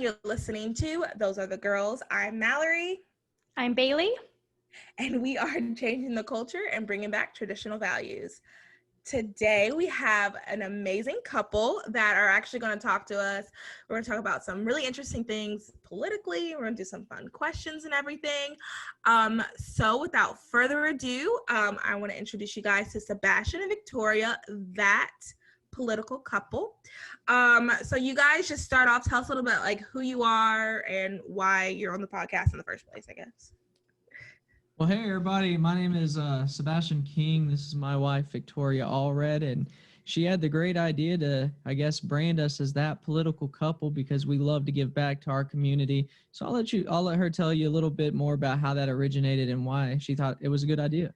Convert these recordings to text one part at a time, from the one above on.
You're listening to Those Are the Girls. I'm Mallory. I'm Bailey. And we are changing the culture and bringing back traditional values. Today, we have an amazing couple that are actually going to talk to us. We're going to talk about some really interesting things politically. We're going to do some fun questions and everything. So without further ado, I want to introduce you guys to Sebastian and Victoria, that political couple. So you guys just start off, tell us a little bit like who you are and why you're on the podcast in the first place, I guess. Well, hey everybody, my name is Sebastian King. This is my wife, Victoria Allred, and she had the great idea to, I guess, brand us as that political couple because we love to give back to our community. So I'll let her tell you a little bit more about how that originated and why she thought it was a good idea.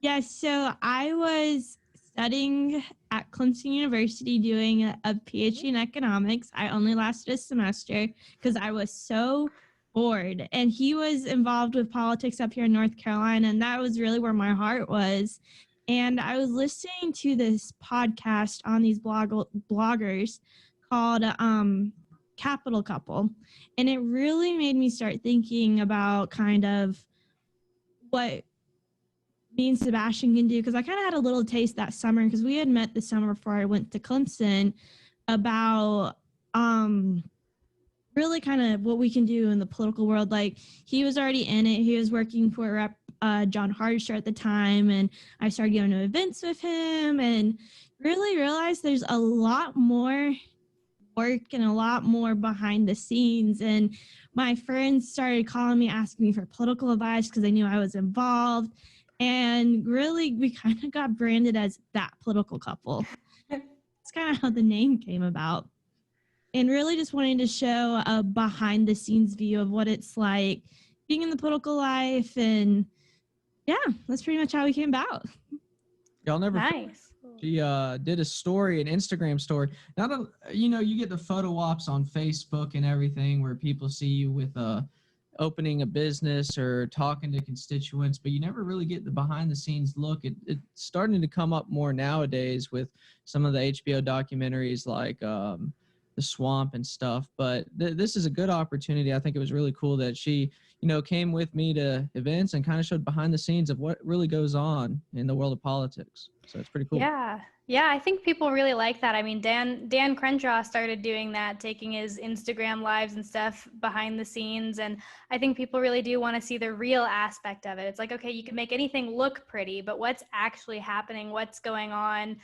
Yes, so I was studying at Clemson University doing a PhD in economics. I only lasted a semester because I was so bored. And he was involved with politics up here in North Carolina, and that was really where my heart was. And I was listening to this podcast on these bloggers called Capital Couple, and it really made me start thinking about kind of what me and Sebastian can do, because I kind of had a little taste that summer because we had met the summer before I went to Clemson about really kind of what we can do in the political world. Like, he was already in it. He was working for Rep. John Hardsher at the time, and I started going to events with him and really realized there's a lot more work and a lot more behind the scenes. And my friends started calling me, asking me for political advice because they knew I was involved. And really, we kind of got branded as that political couple. That's kind of how the name came about. And really just wanting to show a behind the scenes view of what it's like being in the political life. And yeah, that's pretty much how we came about. Y'all never. Nice. She did a story, an Instagram story. You get the photo ops on Facebook and everything where people see you with opening a business or talking to constituents, but you never really get the behind the scenes look. It's starting to come up more nowadays with some of the HBO documentaries like The Swamp and stuff. But this is a good opportunity. I think it was really cool that she, came with me to events and kind of showed behind the scenes of what really goes on in the world of politics. So it's pretty cool. Yeah, I think people really like that. I mean, Dan Crenshaw started doing that, taking his Instagram lives and stuff behind the scenes. And I think people really do want to see the real aspect of it. It's like, okay, you can make anything look pretty, but what's actually happening, what's going on.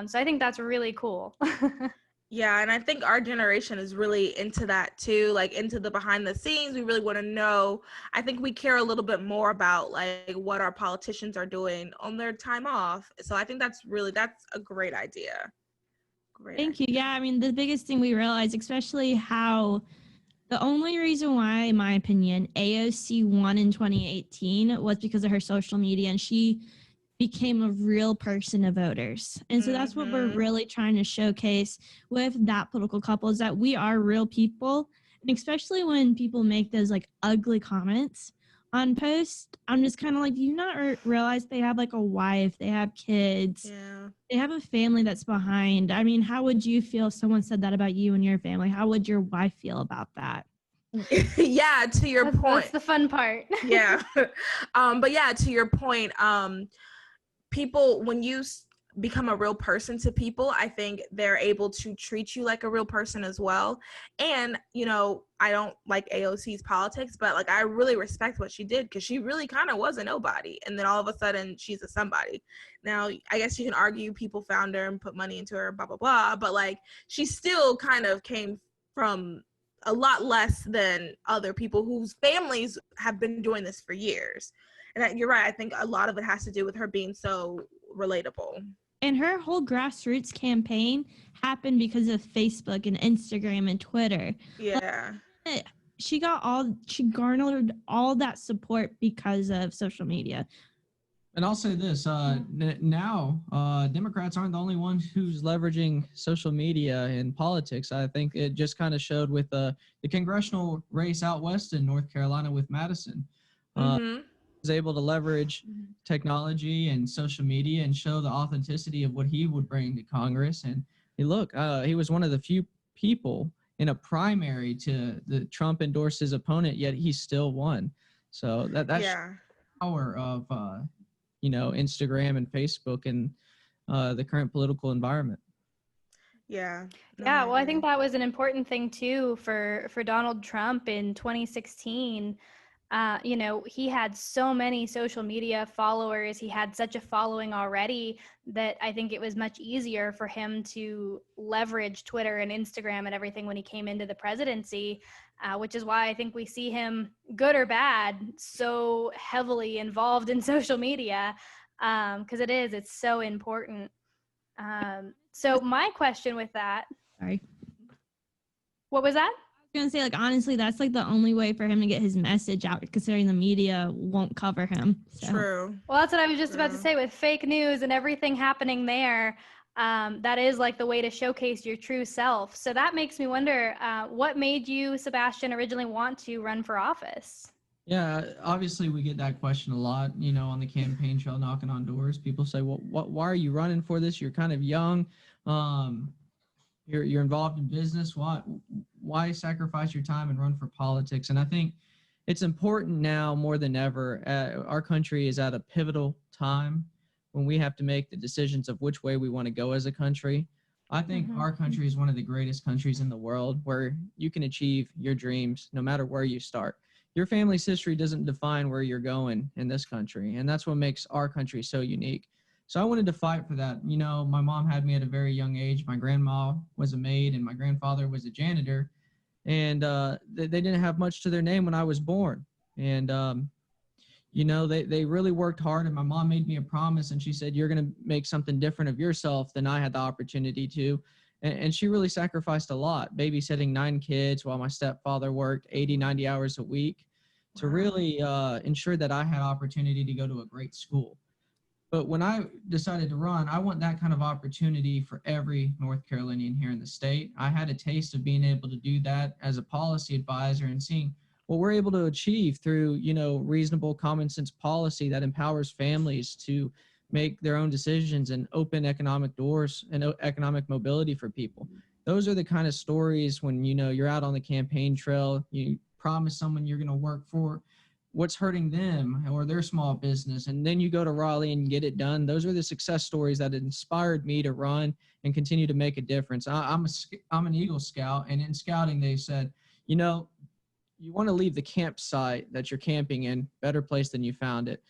So I think that's really cool. Yeah, and I think our generation is really into that too, like into the behind the scenes. We really want to know. I think we care a little bit more about like what our politicians are doing on their time off. So I think that's a great idea. Thank you. Yeah, I mean, the biggest thing we realized, especially how the only reason why, in my opinion, AOC won in 2018 was because of her social media, and she became a real person to voters. And so that's what we're really trying to showcase with that political couple, is that we are real people. And especially when people make those like ugly comments on posts, I'm just kind of like, do you not realize they have like a wife, they have kids, they have a family that's behind. I mean, how would you feel if someone said that about you and your family? How would your wife feel about that? Yeah, to your point. That's the fun part. Yeah. But yeah, to your point, people, when you become a real person to people, I think they're able to treat you like a real person as well. And, I don't like AOC's politics, but like I really respect what she did because she really kind of was a nobody. And then all of a sudden she's a somebody. Now, I guess you can argue people found her and put money into her, blah, blah, blah. But like she still kind of came from a lot less than other people whose families have been doing this for years. And you're right. I think a lot of it has to do with her being so relatable. And her whole grassroots campaign happened because of Facebook and Instagram and Twitter. Yeah. She garnered all that support because of social media. And I'll say this, now Democrats aren't the only ones who's leveraging social media in politics. I think it just kind of showed with the congressional race out west in North Carolina with Madison. Was able to leverage technology and social media and show the authenticity of what he would bring to Congress. And he was one of the few people in a primary to the Trump endorsed his opponent, yet he still won. So that's Yeah. the power of Instagram and Facebook and the current political environment. Yeah. No, Yeah, well, I agree. think that was an important thing too for Donald Trump in 2016. He had so many social media followers. He had such a following already that I think it was much easier for him to leverage Twitter and Instagram and everything when he came into the presidency, which is why I think we see him, good or bad, so heavily involved in social media, because it's so important. So my question with that, Sorry. what was that? I was gonna say, like, honestly, that's like the only way for him to get his message out, considering the media won't cover him. So. True. Well, that's what I was just about to True. say. With fake news and everything happening there, that is like the way to showcase your true self. So that makes me wonder, what made you, Sebastian, originally want to run for office? Yeah, obviously we get that question a lot, on the campaign trail, knocking on doors. People say, well, why are you running for this? You're kind of young. You're involved in business. Why sacrifice your time and run for politics? And I think it's important now more than ever. Our country is at a pivotal time when we have to make the decisions of which way we want to go as a country. I think our country is one of the greatest countries in the world where you can achieve your dreams no matter where you start. Your family's history doesn't define where you're going in this country, and that's what makes our country so unique. So I wanted to fight for that. My mom had me at a very young age. My grandma was a maid, and my grandfather was a janitor, and they didn't have much to their name when I was born. And they really worked hard, and my mom made me a promise, and she said, you're going to make something different of yourself than I had the opportunity to. And she really sacrificed a lot, babysitting 9 kids while my stepfather worked 80, 90 hours a week to really ensure that I had opportunity to go to a great school. But when I decided to run, I want that kind of opportunity for every North Carolinian here in the state. I had a taste of being able to do that as a policy advisor and seeing what we're able to achieve through, reasonable common sense policy that empowers families to make their own decisions and open economic doors and economic mobility for people. Those are the kind of stories when, you're out on the campaign trail, you promise someone you're going to work for what's hurting them or their small business, and then you go to Raleigh and get it done. Those are the success stories that inspired me to run and continue to make a difference. I'm an Eagle Scout, and in scouting they said, you want to leave the campsite that you're camping in better place than you found it.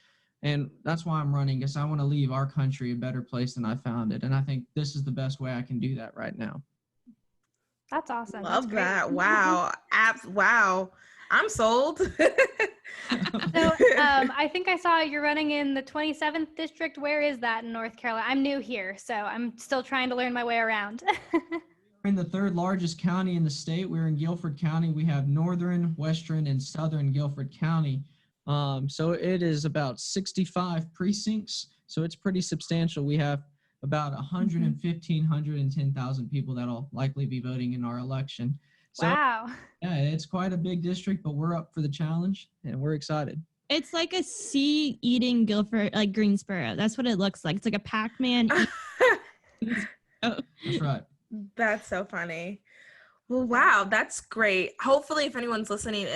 And that's why I'm running, because I want to leave our country a better place than I found it. And I think this is the best way I can do that right now. That's awesome. Love That's great. that. Wow. Wow. I'm sold. So I think I saw you're running in the 27th district. Where is that in North Carolina? I'm new here, so I'm still trying to learn my way around. We're in the 3rd largest county in the state. We're in Guilford County. We have northern, western, and southern Guilford County. So it is about 65 precincts. So it's pretty substantial. We have about 110,000 people that'll likely be voting in our election. So, wow. Yeah, it's quite a big district, but we're up for the challenge and we're excited. It's like a sea eating Guilford, like Greensboro. That's what it looks like. It's like a Pac-Man. That's right. That's so funny. Well, wow, that's great. Hopefully, if anyone's listening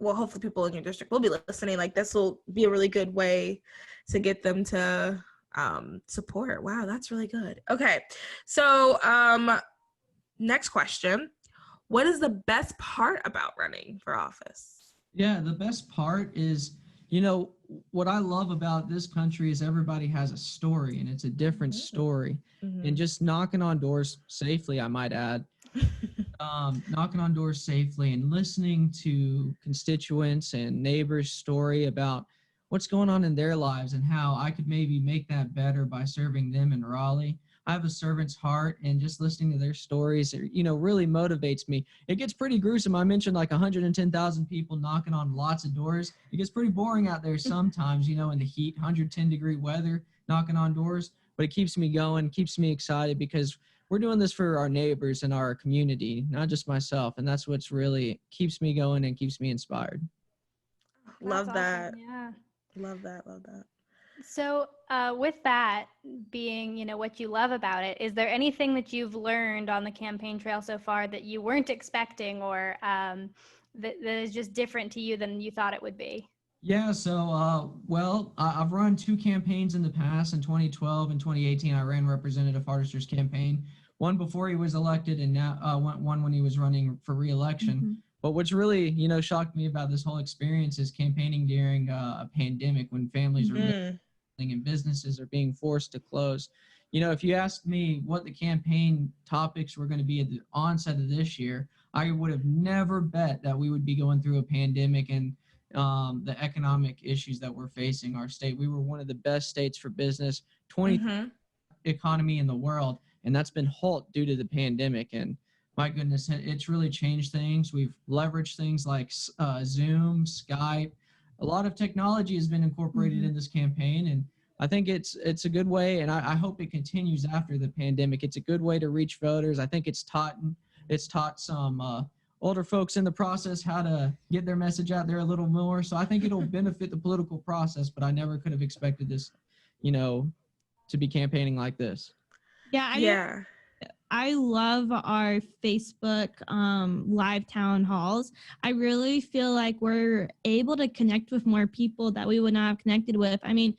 hopefully people in your district will be listening. Like, this will be a really good way to get them to support. Wow, that's really good. Okay, so next question. What is the best part about running for office? Yeah, the best part is, what I love about this country is everybody has a story, and it's a different story. And just knocking on doors safely, I might add, knocking on doors safely and listening to constituents and neighbors' story about what's going on in their lives and how I could maybe make that better by serving them in Raleigh. I have a servant's heart, and just listening to their stories, really motivates me. It gets pretty gruesome. I mentioned like 110,000 people knocking on lots of doors. It gets pretty boring out there sometimes, in the heat, 110-degree weather, knocking on doors. But it keeps me going, keeps me excited, because we're doing this for our neighbors and our community, not just myself. And that's what's really keeps me going and keeps me inspired. Love That's that. awesome. Yeah. Love that. So, with that being, what you love about it, is there anything that you've learned on the campaign trail so far that you weren't expecting, or that is just different to you than you thought it would be? Yeah, so well, I've run two campaigns in the past. In 2012 and 2018, I ran Representative Hardister's campaign. One before he was elected, and now one when he was running for re-election. Mm-hmm. But what's really, shocked me about this whole experience is campaigning during a pandemic when families are Mm. and businesses are being forced to close. If you asked me what the campaign topics were going to be at the onset of this year, I would have never bet that we would be going through a pandemic and the economic issues that we're facing our state. We were one of the best states for business, 20th Mm-hmm. economy in the world, and that's been halt due to the pandemic. And my goodness, it's really changed things. We've leveraged things like Zoom, Skype. A lot of technology has been incorporated in this campaign, and I think it's a good way, and I hope it continues after the pandemic. It's a good way to reach voters. I think it's taught some older folks in the process how to get their message out there a little more. So I think it'll benefit the political process, but I never could have expected this, to be campaigning like this. Yeah, Yeah. I love our Facebook live town halls. I really feel like we're able to connect with more people that we would not have connected with. I mean,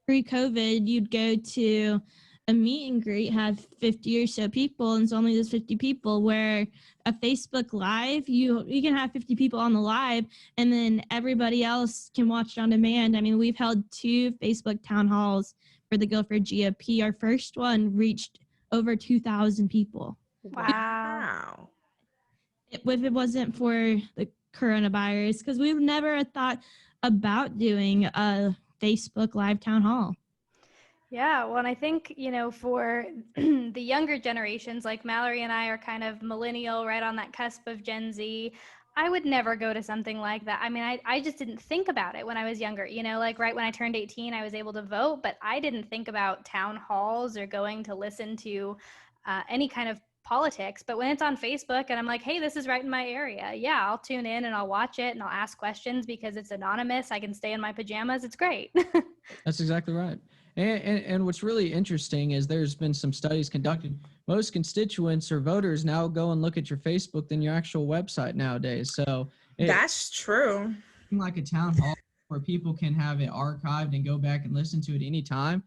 pre-COVID, you'd go to a meet and greet, have 50 or so people, and it's only those 50 people. Where a Facebook Live, you can have 50 people on the live, and then everybody else can watch it on demand. I mean, we've held 2 Facebook town halls for the Guilford GOP. Our first one reached over 2,000 people. Wow. Wow. If it wasn't for the coronavirus, because we've never thought about doing a Facebook Live town hall. Yeah, well, and I think, for the younger generations, like Mallory and I are kind of millennial, right on that cusp of Gen Z. I would never go to something like that. I mean, I just didn't think about it when I was younger. Like right when I turned 18, I was able to vote, but I didn't think about town halls or going to listen to any kind of politics. But when it's on Facebook and I'm like, hey, this is right in my area, yeah, I'll tune in and I'll watch it and I'll ask questions because it's anonymous. I can stay in my pajamas. It's great. That's exactly right. And what's really interesting is there's been some studies conducted. Most constituents or voters now go and look at your Facebook than your actual website nowadays. So That's true. like a town hall where people can have it archived and go back and listen to it anytime.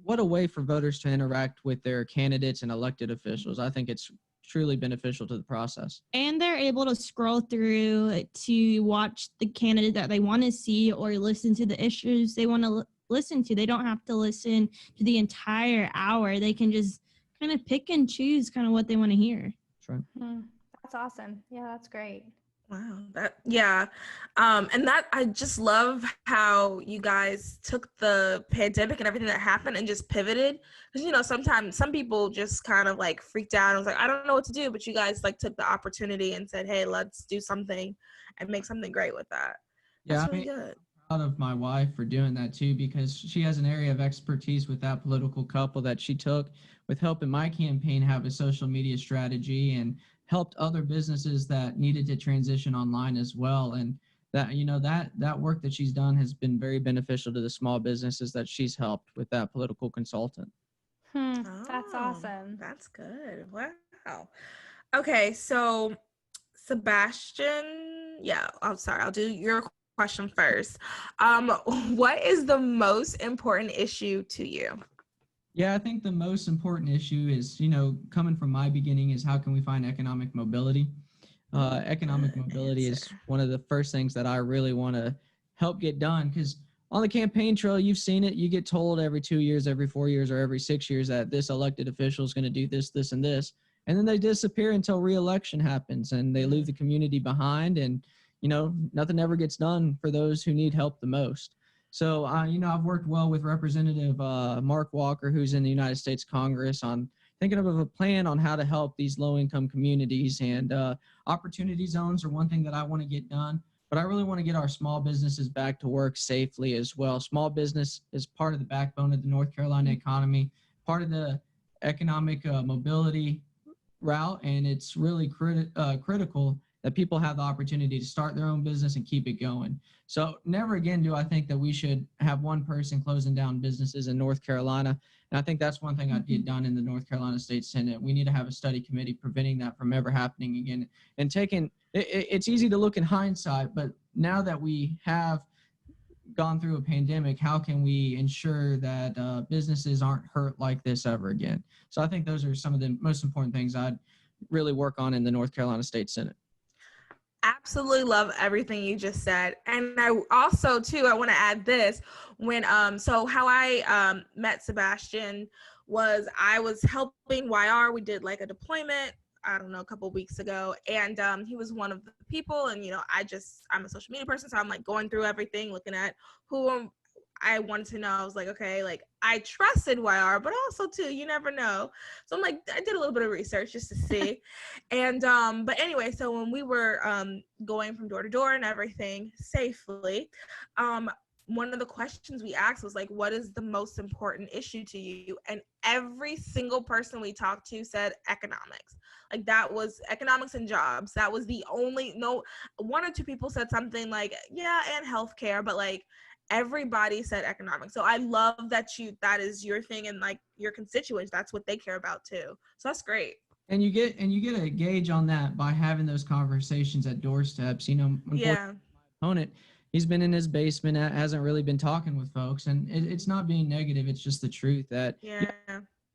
What a way for voters to interact with their candidates and elected officials. I think it's truly beneficial to the process. And they're able to scroll through to watch the candidate that they want to see or listen to the issues they want to listen to. They don't have to listen to the entire hour. They can just kind of pick and choose kind of what they want to hear. That's right. That's awesome. Yeah, that's great. Wow. And that I just love how you guys took the pandemic and everything that happened and just pivoted. Because sometimes some people just kind of like freaked out and was like, I don't know what to do. But you guys like took the opportunity and said, hey, let's do something and make something great with that. That's really good. Proud of my wife for doing that too, because she has an area of expertise with that political couple that she took with helping my campaign have a social media strategy and helped other businesses that needed to transition online as well. And that work that she's done has been very beneficial to the small businesses that she's helped with that political consultant. That's awesome. That's good. Wow. Okay, so Sebastian, I'm sorry, I'll do your question first. What is the most important issue to you? Yeah, I think the most important issue is, coming from my beginning, is how can we find economic mobility? Economic mobility is one of the first things that I really want to help get done, because on the campaign trail, you've seen it. You get told every 2 years, every 4 years, or every 6 years that this elected official is going to do this, this, and this. And then they disappear until re-election happens and they leave the community behind, and, nothing ever gets done for those who need help the most. So, I've worked well with Representative Mark Walker, who's in the United States Congress, on thinking of a plan on how to help these low-income communities. And opportunity zones are one thing that I want to get done, but I really want to get our small businesses back to work safely as well. Small business is part of the backbone of the North Carolina economy, part of the economic mobility route, and it's really critical that people have the opportunity to start their own business and keep it going. So never again do I think that we should have one person closing down businesses in North Carolina. And I think that's one thing I'd get done in the North Carolina State Senate. We need to have a study committee preventing that from ever happening again. And it's easy to look in hindsight, but now that we have gone through a pandemic, how can we ensure that businesses aren't hurt like this ever again? So I think those are some of the most important things I'd really work on in the North Carolina State Senate. Absolutely love everything you just said. And I also too, I want to add this when, so how I met Sebastian was I was helping YR. We did like a deployment, I don't know, a couple of weeks ago. And he was one of the people. And, you know, I'm a social media person. So I'm like going through everything, looking at who I wanted to know. I was like, okay, like I trusted YR, but also too, you never know. So I'm like, I did a little bit of research just to see. And, but anyway, so when we were going from door to door and everything safely, one of the questions we asked was like, what is the most important issue to you? And every single person we talked to said economics. Like that was economics and jobs. That was the only, no, one or two people said something like, yeah, and healthcare, but like everybody said economics. So I love that that is your thing, and like your constituents, that's what they care about too. So that's great. And you get a gauge on that by having those conversations at doorsteps. You know, Yeah. my opponent, he's been in his basement, hasn't really been talking with folks, and it's not being negative. It's just the truth that Yeah.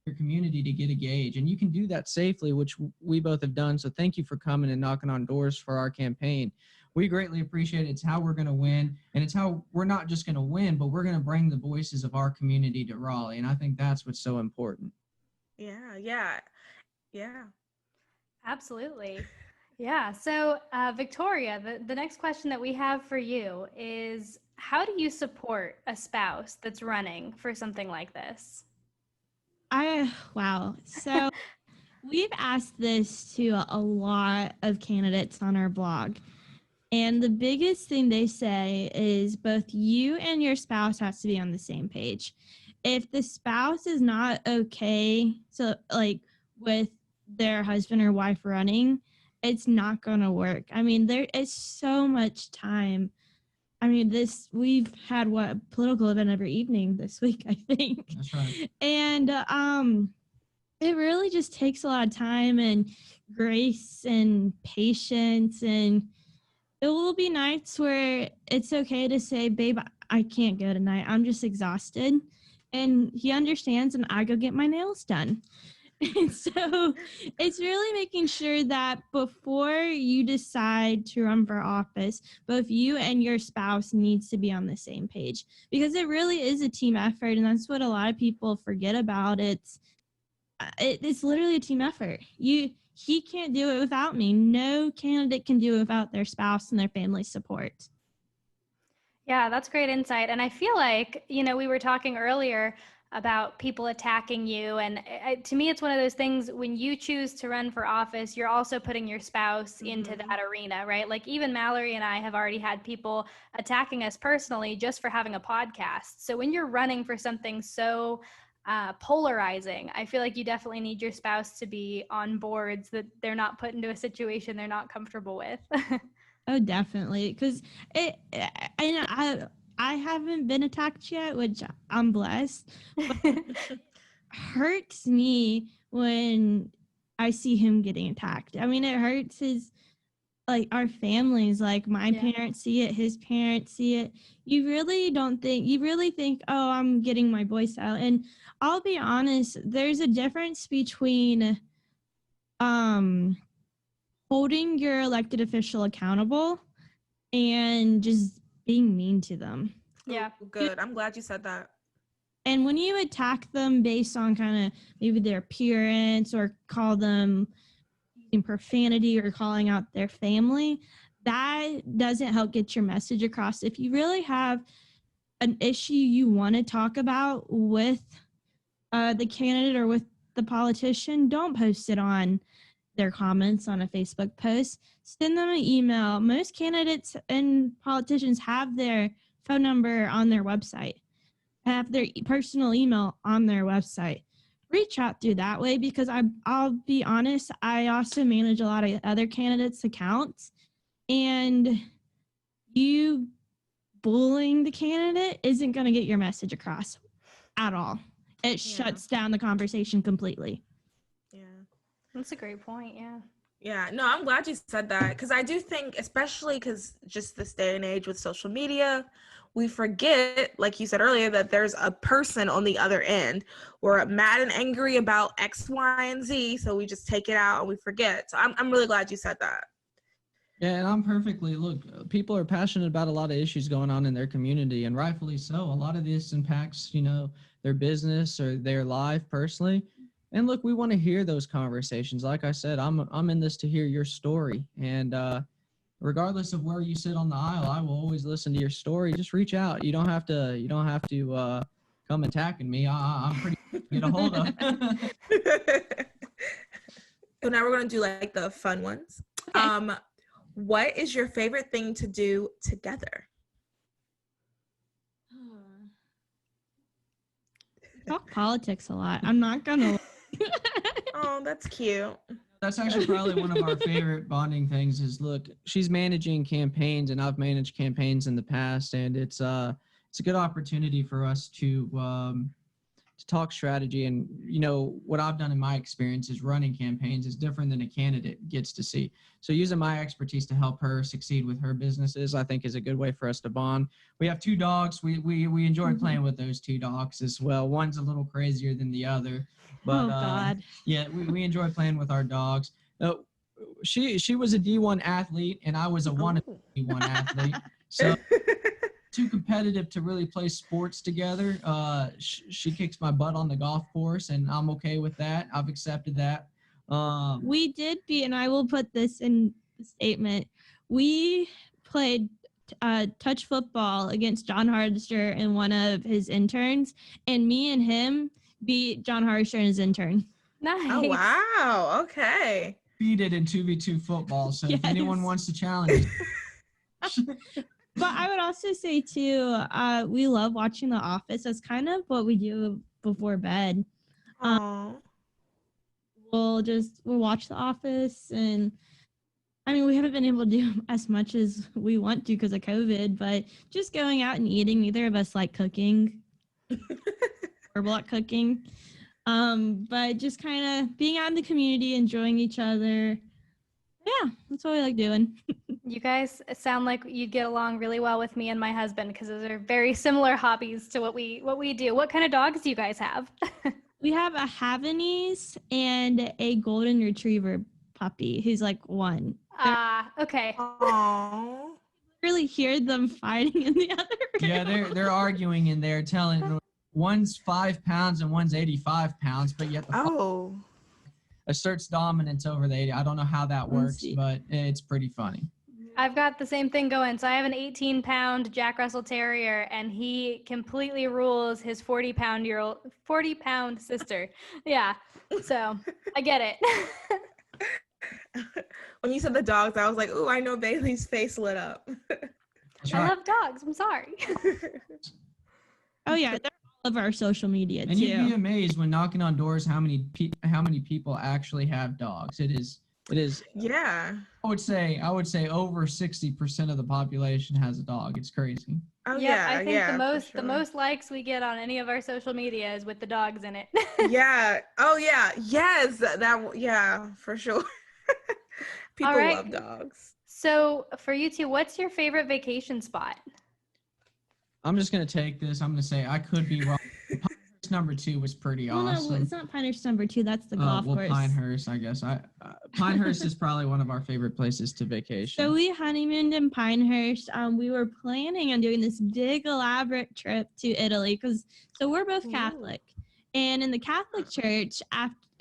your community to get a gauge, and you can do that safely, which we both have done. So thank you for coming and knocking on doors for our campaign. We greatly appreciate it. It's how we're going to win, and it's how we're not just going to win, but we're going to bring the voices of our community to Raleigh. And I think that's what's so important. Yeah. Absolutely. Yeah. So, Victoria, the next question that we have for you is, how do you support a spouse that's running for something like this? Wow. So we've asked this to a lot of candidates on our blog. And the biggest thing they say is both you and your spouse has to be on the same page. If the spouse is not okay, so like with their husband or wife running, it's not going to work. I mean, there is so much time. I mean, we've had a political event every evening this week, I think. That's right. And it really just takes a lot of time and grace and patience, and it will be nights where it's okay to say, babe, I can't go tonight. I'm just exhausted. And he understands, and I go get my nails done. And so it's really making sure that before you decide to run for office, both you and your spouse needs to be on the same page, because it really is a team effort. And that's what a lot of people forget about. It's literally a team effort. He can't do it without me. No candidate can do it without their spouse and their family support. Yeah, that's great insight. And I feel like, we were talking earlier about people attacking you. And to me, it's one of those things, when you choose to run for office, you're also putting your spouse into that arena, right? Like even Mallory and I have already had people attacking us personally just for having a podcast. So when you're running for something so polarizing, I feel like you definitely need your spouse to be on board so that they're not put into a situation they're not comfortable with. Oh, definitely. Because I haven't been attacked yet, which I'm blessed. But it hurts me when I see him getting attacked. I mean, it hurts our families, like my parents see it, his parents see it. You really think, oh, I'm getting my voice out. And I'll be honest, there's a difference between holding your elected official accountable and just being mean to them. Yeah. Good. I'm glad you said that. And when you attack them based on kind of maybe their appearance, or call them using profanity or calling out their family, that doesn't help get your message across. If you really have an issue you want to talk about with the candidate or with the politician, don't post it on their comments on a Facebook post. Send them an email. Most candidates and politicians have their phone number on their website, have their personal email on their website. Reach out through that way, because I'll be honest, I also manage a lot of other candidates' accounts, and you bullying the candidate isn't going to get your message across at all. It shuts down the conversation completely. Yeah. That's a great point. Yeah. Yeah, no, I'm glad you said that, because I do think, especially because just this day and age with social media, we forget, like you said earlier, that there's a person on the other end. We're mad and angry about X, Y, and Z, so we just take it out and we forget. So I'm really glad you said that. Yeah, and I'm perfectly, look, people are passionate about a lot of issues going on in their community, and rightfully so. A lot of this impacts, their business or their life personally. And look, we want to hear those conversations. Like I said, I'm in this to hear your story. And regardless of where you sit on the aisle, I will always listen to your story. Just reach out. You don't have to come attacking me. I'm pretty easy to get a hold of. So now we're gonna do like the fun ones. Okay. What is your favorite thing to do together? Talk politics a lot. I'm not gonna. Oh, that's cute. That's actually probably one of our favorite bonding things is, look, she's managing campaigns and I've managed campaigns in the past, and it's a good opportunity for us to talk strategy. And what I've done in my experience is running campaigns is different than a candidate gets to see. So using my expertise to help her succeed with her businesses, I think, is a good way for us to bond. We have 2 dogs. We enjoy playing with those 2 dogs as well. One's a little crazier than the other, but Oh God. yeah, we enjoy playing with our dogs. She was a D1 athlete and I was a wannabe D1 athlete. So too competitive to really play sports together. She kicks my butt on the golf course, and I'm okay with that. I've accepted that. We did and I will put this in the statement. We played touch football against John Hardister and one of his interns, and me and him beat John Hardister and his intern. Nice. Oh, wow. Okay. Beat it in 2v2 football. So Yes. if anyone wants to challenge, But I would also say too, we love watching The Office. That's kind of what we do before bed. Oh. We'll watch The Office, and I mean, we haven't been able to do as much as we want to because of COVID, but just going out and eating. Neither of us like cooking. Horrible at cooking. But just kind of being out in the community, enjoying each other. Yeah, that's what we like doing. You guys sound like you'd get along really well with me and my husband, because those are very similar hobbies to what we do. What kind of dogs do you guys have? We have a Havanese and a golden retriever puppy who's like 1. Okay. Oh. Really hear them fighting in the other room. yeah, they're arguing in there, telling one's 5 pounds and one's 85 pounds, but yet the Oh. asserts dominance over the 80. I don't know how that works, see. but it's pretty funny. I've got the same thing going. So I have an 18-pound Jack Russell Terrier, and he completely rules his 40-pound sister. Yeah. So I get it. When you said the dogs, I was like, ooh, I know Bailey's face lit up. That's I right. love dogs. I'm sorry. Oh yeah, they're all of our social media And you'd be too. amazed when knocking on doors how many people actually have dogs. It is. Yeah. I would say over 60% of the population has a dog. It's crazy. Oh, Yeah, yeah. I think yeah, the for most sure. the most likes we get on any of our social media is with the dogs in it. Yeah. Oh, yeah. Yes. Yeah, for sure. People All right. love dogs. So for you two, what's your favorite vacation spot? I'm just gonna take this. I'm gonna say I could be wrong. Pinehurst number 2 was pretty Well, no, awesome. it's not Pinehurst number 2. That's the golf course. Pinehurst, I guess. Pinehurst is probably one of our favorite places to vacation. So we honeymooned in Pinehurst. We were planning on doing this big elaborate trip to Italy so we're both Ooh. Catholic, and in the Catholic Church,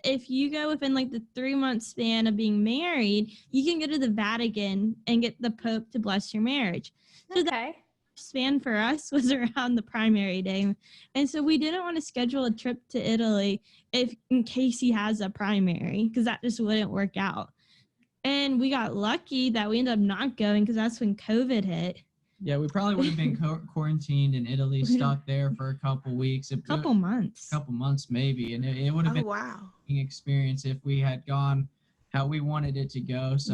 if you go within like the 3-month span of being married, you can go to the Vatican and get the Pope to bless your marriage. So that Okay. span for us was around the primary day, and so we didn't want to schedule a trip to Italy in case he has a primary, because that just wouldn't work out. And we got lucky that we ended up not going because that's when COVID hit. Yeah, we probably would have been quarantined in Italy, stuck there for a couple weeks, a Couple months. couple months maybe, and it would have Oh, been wow. an experience if we had gone how we wanted it to go. So,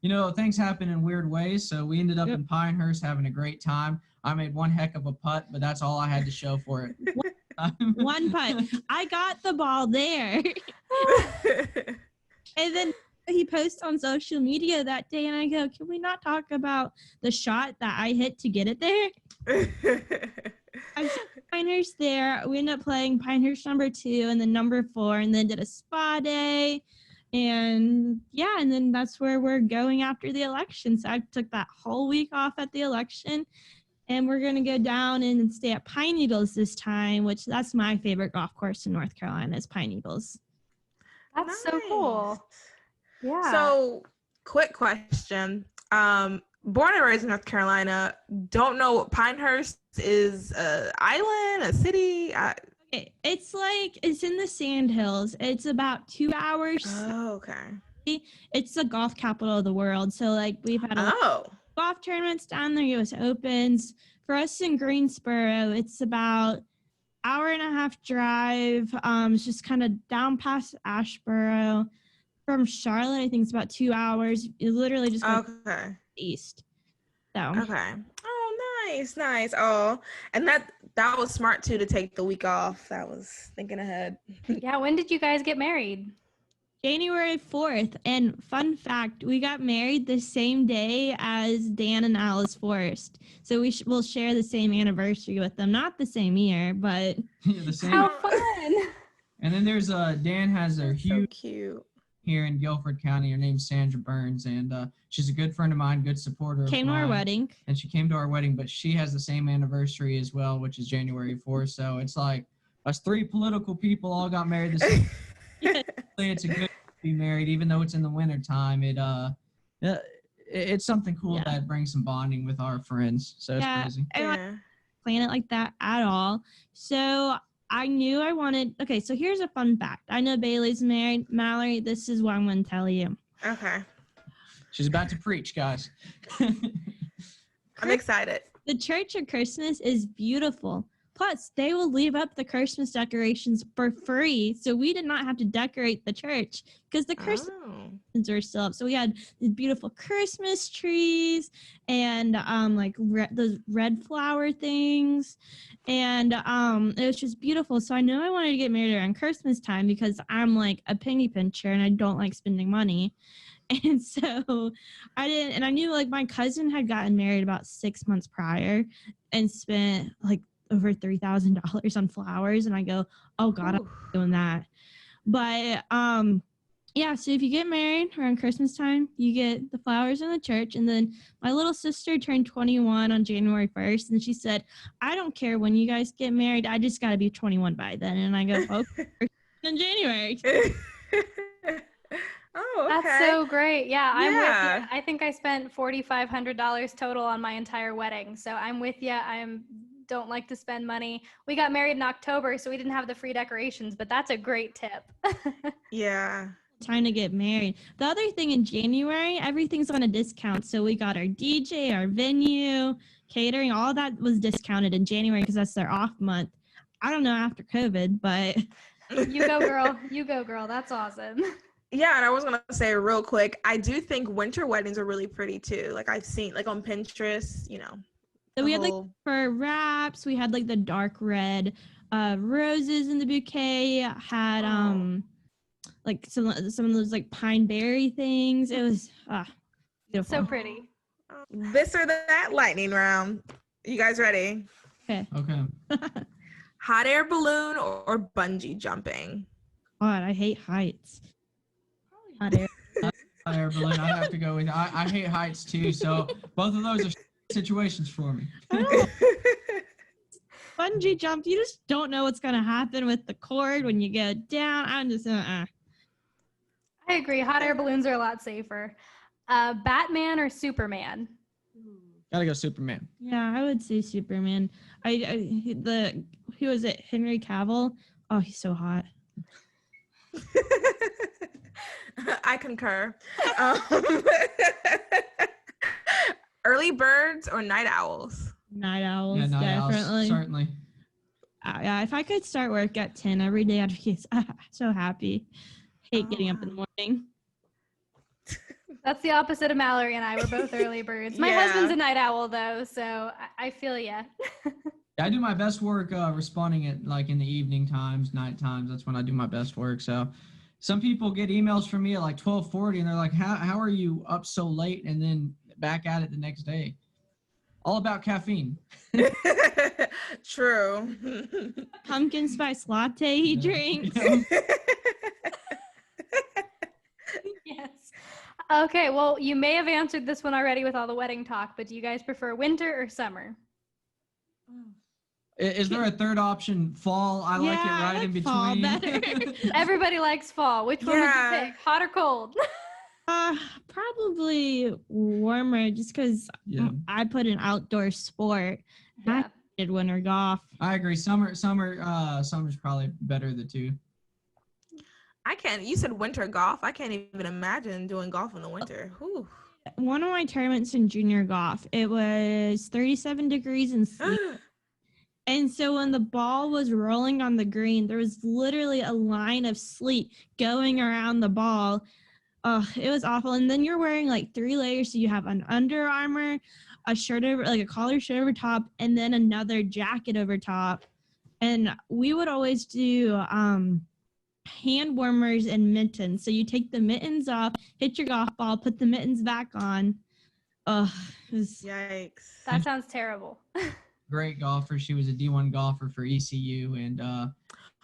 Mhm. Things happen in weird ways. So we ended up Yep. in Pinehurst having a great time. I made one heck of a putt, but that's all I had to show for it. One putt. I got the ball there. And then he posts on social media that day, and I go, can we not talk about the shot that I hit to get it there? I was at Pinehurst there. We ended up playing Pinehurst number 2 and then number 4, and then did a spa day. And yeah, and then that's where we're going after the election. So I took that whole week off at the election, and we're going to go down and stay at Pine Needles this time, which that's my favorite golf course in North Carolina is Pine Needles. That's so cool. Yeah. So, quick question. Born and raised in North Carolina, don't know what Pinehurst is, a island, a city? It's in the Sandhills. It's about 2 hours. Oh, okay. It's the golf capital of the world. So like we've had a Oh. golf tournaments down there, US Opens. For us in Greensboro, it's about hour and a half drive. It's just kind of down past Asheboro. From Charlotte, I think it's about 2 hours. You literally just go Okay. east. So Okay. Oh, nice. Oh, and that was smart too to take the week off. That was thinking ahead. Yeah. When did you guys get married? January 4th. And fun fact, we got married the same day as Dan and Alice Forrest. So we'll share the same anniversary with them. Not the same year, but The same. How fun. And then there's Dan has a So huge cute. here in Guilford County. Her name's Sandra Burns, and she's a good friend of mine, good supporter. came to of our mine. wedding. And she came to our wedding, but she has the same anniversary as well, which is January 4th. So it's like us 3 political people all got married the same. It's a good to be married, even though it's in the winter time. It's something cool Yeah. that brings some bonding with our friends. So it's Yeah. crazy. I don't Yeah. plan it like that at all. So I knew I wanted. Okay, so here's a fun fact. I know Bailey's married. Mallory, this is what I'm going to tell you. Okay. She's about to preach, guys. I'm excited. The Church of Christmas is beautiful. Plus, they will leave up the Christmas decorations for free. So we did not have to decorate the church because the Christmas Oh. were still up. So we had these beautiful Christmas trees and those red flower things. And it was just beautiful. So I knew I wanted to get married around Christmas time because I'm like a penny pincher and I don't like spending money. And so I didn't, and I knew like my cousin had gotten married about 6 months prior and spent like over $3,000 on flowers. And I go, oh God, I'm Ooh. doing that. But yeah, so if you get married around Christmas time, you get the flowers in the church. And then my little sister turned 21 on January 1st. And she said, I don't care when you guys get married. I just got to be 21 by then. And I go, okay, in January. Oh, okay. That's so great. Yeah, I'm with Yeah. you. I think I spent $4,500 total on my entire wedding. So I'm with you. Don't like to spend money. We got married in October, so we didn't have the free decorations, but that's a great tip. Yeah. Time to get married. The other thing in January, everything's on a discount. So we got our DJ, our venue, catering, all that was discounted in January because that's their off month. I don't know after COVID, but You go, girl. You go, girl. That's awesome. Yeah, and I was gonna say real quick, I do think winter weddings are really pretty too. Like I've seen like on Pinterest, so we had like whole- for wraps, we had like the dark red roses in the bouquet, had like some of those like pine berry things. It was beautiful. So pretty. This or that lightning round. You guys ready? Okay. Hot air balloon or bungee jumping? God, I hate heights. Hot air. Hot air balloon. I have to go with. I hate heights too. So both of those are situations for me. Bungee jump, you just don't know what's gonna happen with the cord when you go down. I'm just I agree. Hot air balloons are a lot safer. Batman or Superman? Gotta go Superman. Yeah, I would say Superman. Who was it? Henry Cavill. Oh, he's so hot. I concur. Early birds or night owls? Night owls, Yeah, night owls, definitely. certainly. Yeah, if I could start work at 10 every day, I'd be so happy. Hate getting up in the morning. That's the opposite of Mallory and I. We're both early birds. My Yeah. husband's a night owl though, so I feel ya. I do my best work responding at like in the evening times, night times. That's when I do my best work. So some people get emails from me at like 12:40 and they're like, how are you up so late and then back at it the next day? All about caffeine. True. Pumpkin spice latte he Yeah. drinks. Yeah. Yes. Okay, well, you may have answered this one already with all the wedding talk, but do you guys prefer winter or summer? Is there a third option? Fall? I like it Yeah, I right in like fall between. better. Everybody likes fall. Which one would Yeah. you pick? Hot or cold? Probably warmer, just because Yeah. I put an outdoor sport. Yeah. I did winter golf. I agree. Summer's probably better of the two. I can't. You said winter golf. I can't even imagine doing golf in the winter. Whew. One of my tournaments in junior golf, it was 37 degrees and sleet. And so when the ball was rolling on the green, there was literally a line of sleet going around the ball. Oh, it was awful. And then you're wearing like 3 layers. So you have an Under Armour, a shirt over, like a collared shirt over top, and then another jacket over top. And we would always do hand warmers and mittens. So you take the mittens off, hit your golf ball, put the mittens back on. Oh, it was, Yikes. That sounds terrible. Great golfer. She was a D1 golfer for ECU, and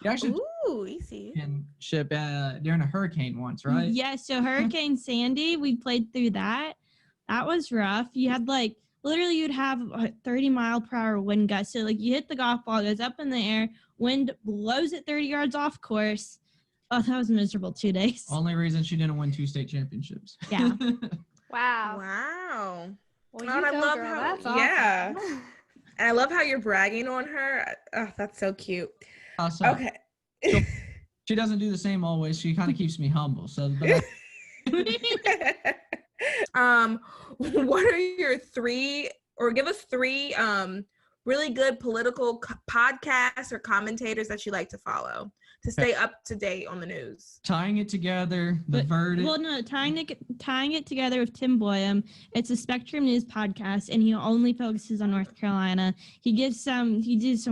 she actually Ooh, easy. championship during a hurricane once, right? Yeah, so Hurricane Sandy, we played through that. That was rough. You had like literally you'd have a 30-mile-per-hour wind gust. So like you hit the golf ball, it goes up in the air, wind blows it 30 yards off course. Oh, that was miserable 2 days. Only reason she didn't win 2 state championships. Yeah. Wow. Wow. Well, Oh, and I go, love girl. how- That's awesome. yeah. And I love how you're bragging on her. Oh, that's so cute. So Okay. she doesn't do the same always. She kind of keeps me humble. So, but What are your 3, or give us 3 really good political podcasts or commentators that you like to follow to stay up to date on the news? tying it together, the verdict. Well, no, tying it together with Tim Boyum. It's a Spectrum News podcast, and he only focuses on North Carolina. He did some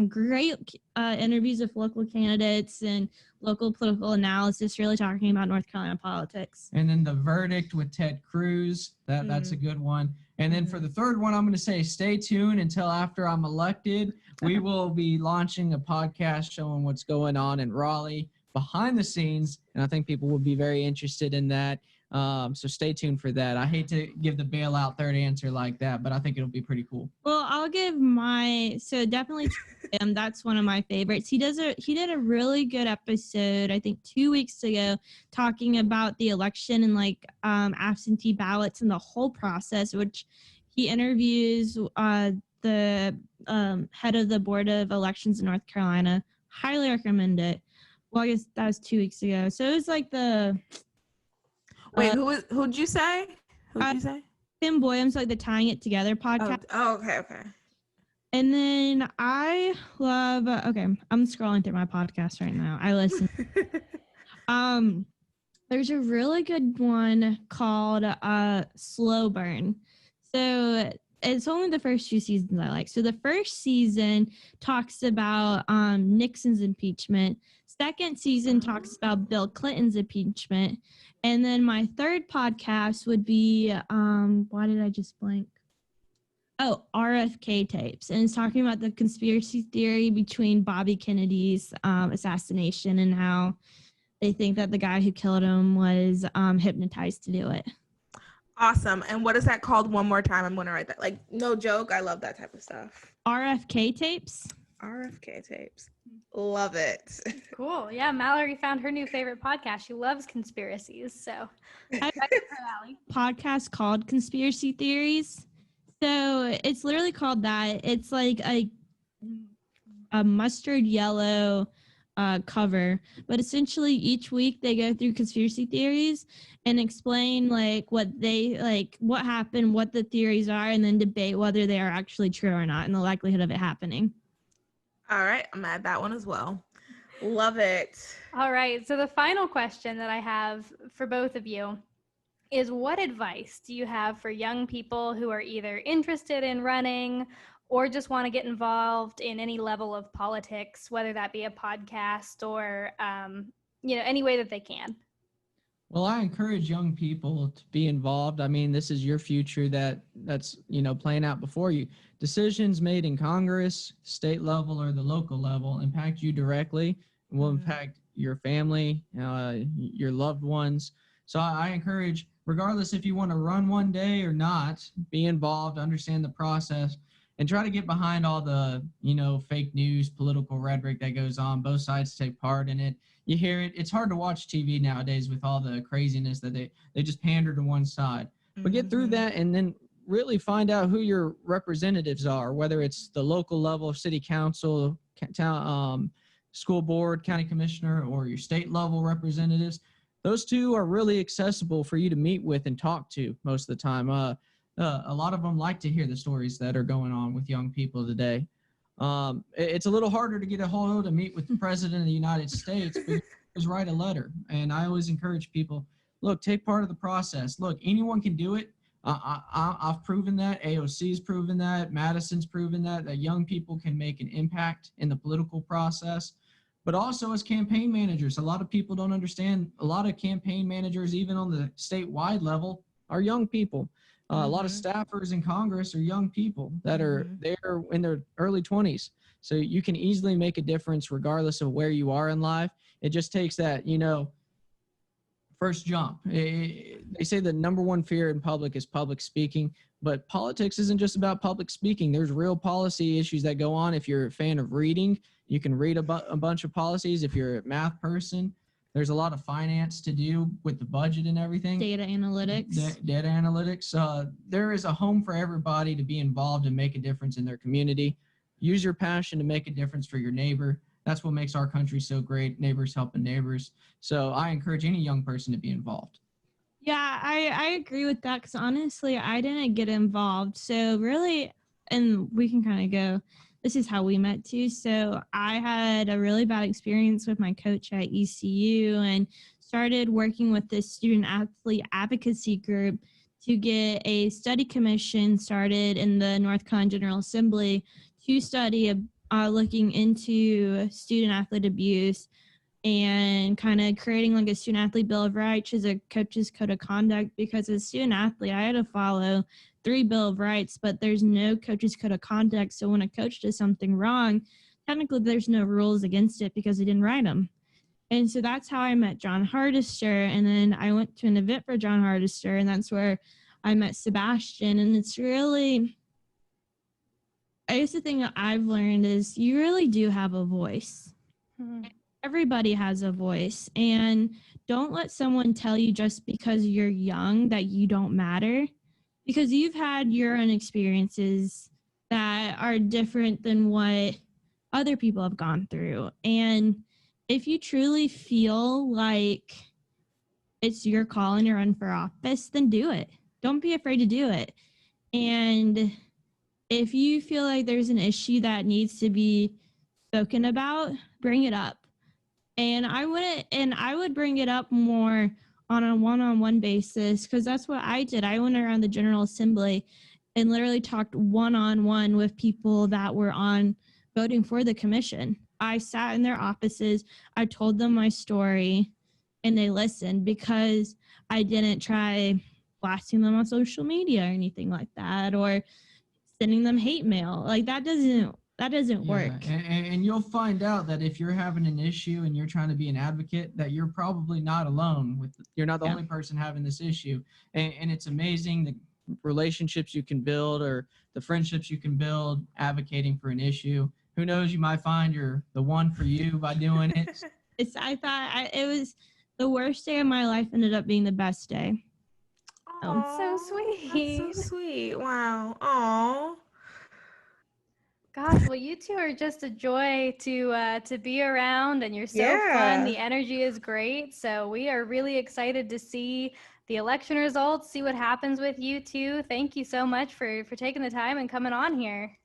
great interviews with local candidates and local political analysis, really talking about North Carolina politics. And then the verdict with Ted Cruz. That's a good one. And then for the third one, I'm going to say stay tuned until after I'm elected. We will be launching a podcast showing what's going on in Raleigh behind the scenes, and I think people will be very interested in that. So stay tuned for that. I hate to give the bailout third answer like that, but I think it'll be pretty cool. Well, I'll give so definitely Tim. That's one of my favorites. He did a really good episode, I think 2 weeks ago, talking about the election and like absentee ballots and the whole process, which he interviews the head of the Board of Elections in North Carolina. Highly recommend it. Well, I guess that was 2 weeks ago. So it was like the Wait, who'd you say? Who'd you say? Tim Boyum's like the Tying It Together podcast. Oh, okay. And then I love okay, I'm scrolling through my podcast right now. I listen. There's a really good one called Slow Burn. So it's only the first 2 seasons I like. So the first season talks about Nixon's impeachment. Second season talks about Bill Clinton's impeachment. And then my third podcast would be why did I just blank? Oh, RFK tapes. And it's talking about the conspiracy theory between Bobby Kennedy's assassination and how they think that the guy who killed him was hypnotized to do it. Awesome. And what is that called? One more time. I'm going to write that. Like, no joke. I love that type of stuff. RFK tapes. RFK tapes. Love it. Cool. Yeah, Mallory found her new favorite podcast. She loves conspiracies, so I have a podcast called Conspiracy Theories. So it's literally called that. It's like a mustard yellow cover, but essentially each week they go through conspiracy theories and explain like what happened, what the theories are, and then debate whether they are actually true or not and the likelihood of it happening. All right. I'm at that one as well. Love it. All right. So the final question that I have for both of you is what advice do you have for young people who are either interested in running or just want to get involved in any level of politics, whether that be a podcast or, any way that they can? Well, I encourage young people to be involved. I mean, this is your future that's playing out before you. Decisions made in Congress, state level, or the local level impact you directly and will impact your family, your loved ones. So I encourage, regardless if you want to run one day or not, be involved, understand the process, and try to get behind all the, fake news, political rhetoric that goes on. Both sides take part in it. You hear it. It's hard to watch TV nowadays with all the craziness that they just pander to one side. But get through that and then really find out who your representatives are, whether it's the local level, city council, town, school board, county commissioner, or your state level representatives. Those two are really accessible for you to meet with and talk to most of the time. A lot of them like to hear the stories that are going on with young people today. It's a little harder to get a hold to meet with the president of the United States, but just write a letter. And I always encourage people, look, take part of the process. Look, anyone can do it. I've proven that. AOC's proven that. Madison's proven that young people can make an impact in the political process. But also as campaign managers, a lot of people don't understand. A lot of campaign managers, even on the statewide level, are young people. A lot of staffers in Congress are young people that are there in their early 20s. So you can easily make a difference regardless of where you are in life. It just takes that, first jump. They say the number one fear in public is public speaking, but politics isn't just about public speaking. There's real policy issues that go on. If you're a fan of reading, you can read a bunch of policies. If you're a math person, there's a lot of finance to do with the budget and everything. Data analytics. Data analytics. There is a home for everybody to be involved and make a difference in their community. Use your passion to make a difference for your neighbor. That's what makes our country so great, neighbors helping neighbors. So I encourage any young person to be involved. Yeah, I agree with that because honestly, I didn't get involved. So really, and we can kind of go, this is how we met too. So I had a really bad experience with my coach at ECU and started working with this student athlete advocacy group to get a study commission started in the North Carolina General Assembly to study looking into student athlete abuse and kind of creating like a student athlete bill of rights, which is a coach's code of conduct, because as a student athlete, I had to follow 3 bill of rights, but there's no coach's code of conduct. So when a coach does something wrong, technically there's no rules against it because he didn't write them. And so that's how I met John Hardister. And then I went to an event for John Hardister, and that's where I met Sebastian. And it's really, I guess the thing that I've learned is you really do have a voice. Everybody has a voice, and don't let someone tell you just because you're young that you don't matter, because you've had your own experiences that are different than what other people have gone through. And if you truly feel like it's your calling to run for office, then do it. Don't be afraid to do it. And if you feel like there's an issue that needs to be spoken about, bring it up. And I would bring it up more on a one-on-one basis, because that's what I did. I went around the General Assembly and literally talked one-on-one with people that were on voting for the commission. I sat in their offices, I told them my story, and they listened, because I didn't try blasting them on social media or anything like that, or sending them hate mail. Like that doesn't work. And you'll find out that if you're having an issue and you're trying to be an advocate, that you're probably not alone. You're not the only person having this issue. And it's amazing the relationships you can build or the friendships you can build advocating for an issue. Who knows, you might find you're the one for you by doing it. I thought it was the worst day of my life, ended up being the best day. Oh, so sweet. That's so sweet. Wow. Aw. Gosh, well, you two are just a joy to be around, and you're so fun. The energy is great. So we are really excited to see the election results, see what happens with you two. Thank you so much for taking the time and coming on here.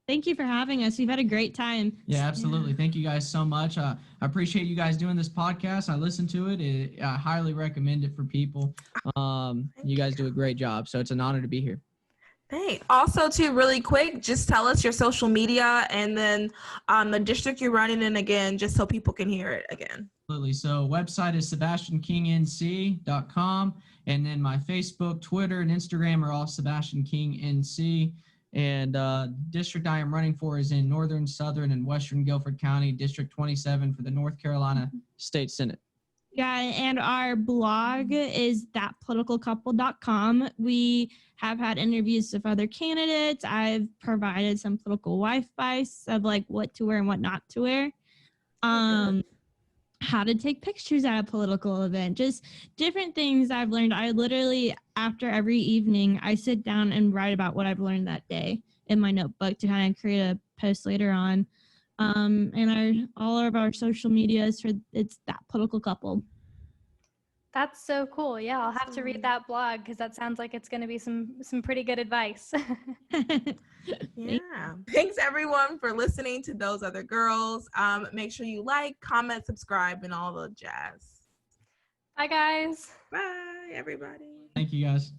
Thank you for having us. We've had a great time. Yeah, absolutely. Thank you guys so much. I appreciate you guys doing this podcast. I listen to it. I highly recommend it for people. You guys do a great job. So it's an honor to be here. Thanks. Also, too, really quick, just tell us your social media and then the district you're running in again, just so people can hear it again. Absolutely. So website is SebastianKingNC.com. And then my Facebook, Twitter, and Instagram are all Sebastian King NC. And district I am running for is in Northern, Southern, and Western Guilford County, District 27 for the North Carolina State Senate. Yeah, and our blog is thatpoliticalcouple.com. We have had interviews with other candidates. I've provided some political advice of like what to wear and what not to wear. How to take pictures at a political event, just different things I've learned. I literally, after every evening, I sit down and write about what I've learned that day in my notebook to kind of create a post later on. And all of our social media is it's That Political Couple. That's so cool. Yeah, I'll have to read that blog because that sounds like it's going to be some pretty good advice. Yeah. Thanks everyone for listening to Those Other Girls. Make sure you like, comment, subscribe, and all the jazz. Bye, guys. Bye, everybody. Thank you, guys.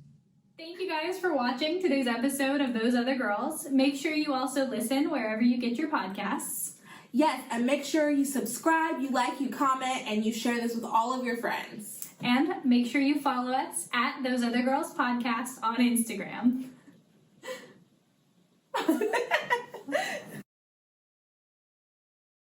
Thank you guys for watching today's episode of Those Other Girls. Make sure you also listen wherever you get your podcasts. Yes, and make sure you subscribe, you like, you comment, and you share this with all of your friends. And make sure you follow us at Those Other Girls Podcast on Instagram.